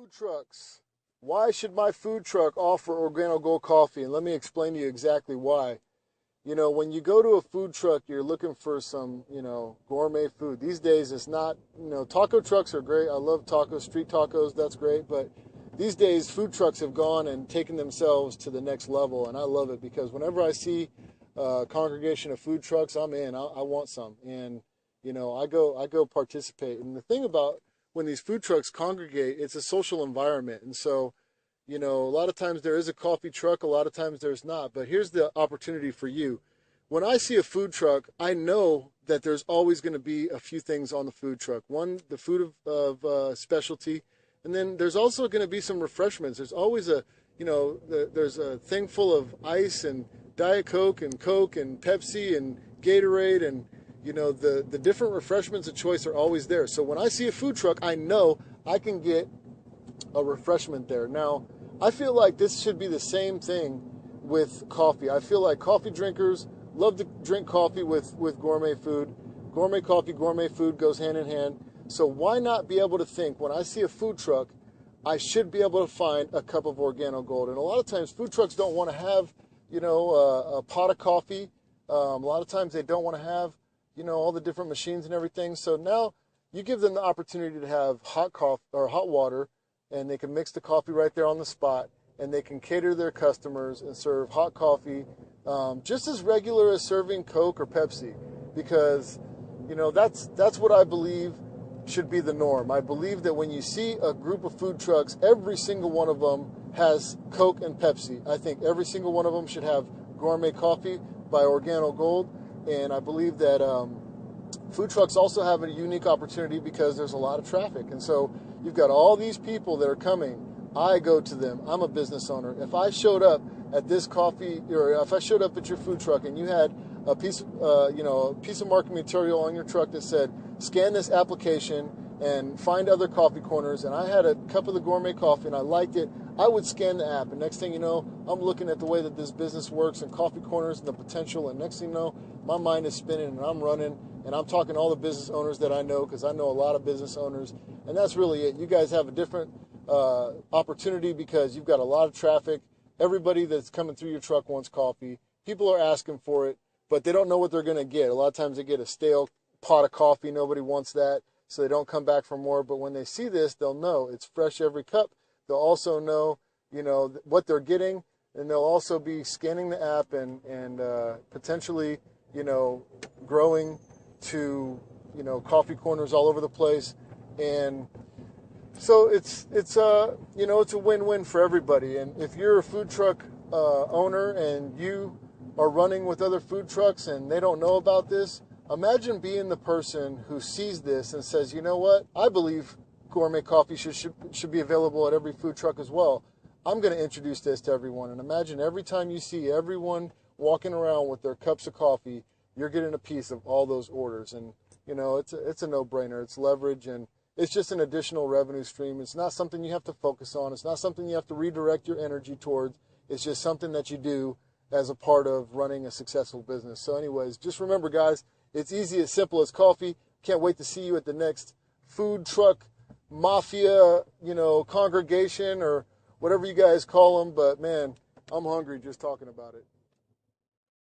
Food trucks. Why should my food truck offer Organo Gold coffee? And let me explain to you exactly why. You know, when you go to a food truck, you're looking for some, gourmet food. These days, it's not, taco trucks are great. I love tacos, street tacos, that's great. But these days, food trucks have gone and taken themselves to the next level. And I love it because whenever I see a congregation of food trucks, I'm in. I want some. And, I go participate. And the thing about when these food trucks congregate, it's a social environment. And so, a lot of times there is a coffee truck, a lot of times there's not. But here's the opportunity for you. When I see a food truck, I know that there's always going to be a few things on the food truck. One, the food of specialty, and then there's also going to be some refreshments. There's always there's a thing full of ice and Diet Coke and Pepsi and Gatorade and, the different refreshments of choice are always there. So when I see a food truck, I know I can get a refreshment there. Now, I feel like this should be the same thing with coffee. I feel like coffee drinkers love to drink coffee with gourmet food. Gourmet coffee, gourmet food goes hand in hand. So why not be able to think, when I see a food truck, I should be able to find a cup of Organo Gold. And a lot of times food trucks don't want to have, a pot of coffee. A lot of times they don't want to have, all the different machines and everything. So now you give them the opportunity to have hot coffee or hot water, and they can mix the coffee right there on the spot, and they can cater their customers and serve hot coffee just as regular as serving Coke or Pepsi, because, that's what I believe should be the norm. I believe that when you see a group of food trucks, every single one of them has Coke and Pepsi. I think every single one of them should have Gourmet Coffee by Organo Gold, and I believe that food trucks also have a unique opportunity because there's a lot of traffic, and so you've got all these people that are coming. I go to them. I'm a business owner. If I showed up at this coffee, or if I showed up at your food truck and you had a piece of marketing material on your truck that said, scan this application and find other coffee corners, and I had a cup of the gourmet coffee and I liked it, I would scan the app. And next thing you know, I'm looking at the way that this business works and coffee corners and the potential. And next thing you know, my mind is spinning and I'm running and I'm talking to all the business owners that I know, because I know a lot of business owners. And that's really it. You guys have a different opportunity because you've got a lot of traffic. Everybody that's coming through your truck wants coffee. People are asking for it, but they don't know what they're going to get. A lot of times they get a stale pot of coffee. Nobody wants that, so they don't come back for more. But when they see this, they'll know it's fresh every cup. They'll also know, what they're getting, and they'll also be scanning the app and potentially, growing to, coffee corners all over the place. And so it's a win-win for everybody. And if you're a food truck owner and you are running with other food trucks and they don't know about this, imagine being the person who sees this and says, you know what, I believe gourmet coffee should be available at every food truck as well. I'm going to introduce this to everyone. And imagine every time you see everyone walking around with their cups of coffee, you're getting a piece of all those orders. And, it's a no-brainer. It's leverage, and it's just an additional revenue stream. It's not something you have to focus on. It's not something you have to redirect your energy towards. It's just something that you do as a part of running a successful business. So anyways, just remember, guys, it's easy, as simple as coffee. Can't wait to see you at the next food truck mafia, congregation or whatever you guys call them. But, man, I'm hungry just talking about it.